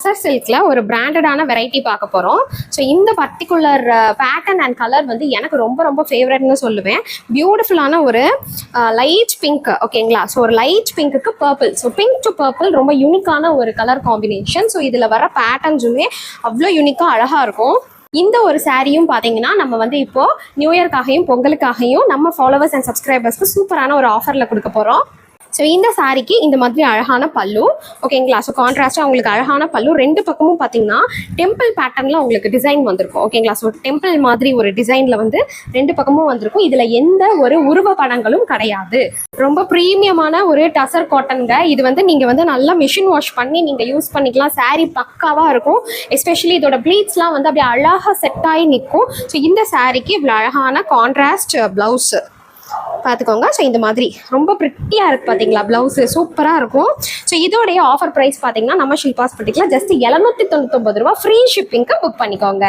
டசர் சில்கில் ஒரு பிராண்டடான வெரைட்டி பார்க்க போகிறோம். ஸோ இந்த பர்டிகுலர் பேட்டர்ன் அண்ட் கலர் வந்து எனக்கு ரொம்ப ரொம்ப ஃபேவரட்னு சொல்லுவேன். பியூட்டிஃபுல்லான ஒரு லைட் பிங்க், ஓகேங்களா? ஸோ ஒரு லைட் பிங்க்குக்கு purple, so pink to purple ரொம்ப யூனிக்கான ஒரு கலர் காம்பினேஷன். ஸோ இதில் வர பேட்டர்ன்ஸுமே அவ்வளோ யூனிக்காக அழகாக இருக்கும். இந்த ஒரு சாரியும் பார்த்தீங்கன்னா நம்ம வந்து இப்போது நியூ இயர்க்காகவும் பொங்கலுக்காகவும் நம்ம ஃபாலோவர்ஸ் அண்ட் சப்ஸ்கிரைபர்ஸ்க்கு சூப்பரான ஒரு ஆஃபரில் கொடுக்க போகிறோம். ஸோ இந்த சாரிக்கு இந்த மாதிரி அழகான பல்லு, ஓகேங்களா? ஸோ கான்ட்ராஸ்டாக உங்களுக்கு அழகான பல்லு, ரெண்டு பக்கமும் பார்த்தீங்கன்னா டெம்பிள் பேட்டர்னில் உங்களுக்கு டிசைன் வந்திருக்கும், ஓகேங்களா? ஸோ டெம்பிள் மாதிரி ஒரு டிசைனில் வந்து ரெண்டு பக்கமும் வந்திருக்கும். இதில் எந்த ஒரு உருவ படங்களும் கிடையாது. ரொம்ப ப்ரீமியமான ஒரு டசர் காட்டனுங்க. இது வந்து நீங்கள் வந்து நல்லா மிஷின் வாஷ் பண்ணி நீங்கள் யூஸ் பண்ணிக்கலாம். சாரீ பக்காவாக இருக்கும். எஸ்பெஷலி இதோட ப்ளீட்ஸ்லாம் வந்து அப்படியே அழகாக செட் ஆகி நிற்கும். ஸோ இந்த சாரீக்கு இவ்வளோ அழகான கான்ட்ராஸ்ட் ப்ளவுஸு பார்த்துக்கோங்க. ஸோ இந்த மாதிரி ரொம்ப ப்ரிட்டியாக இருக்குது பார்த்தீங்களா? ப்ளவுஸு சூப்பராக இருக்கும். ஸோ இதோடைய ஆஃபர் ப்ரைஸ் பார்த்தீங்கன்னா நம்ம ஷில்பாஸ் பட்டிக்கில் ஜஸ்ட் 799 ரூபா, ஃப்ரீ ஷிப்பிங்க்கு புக் பண்ணிக்கோங்க.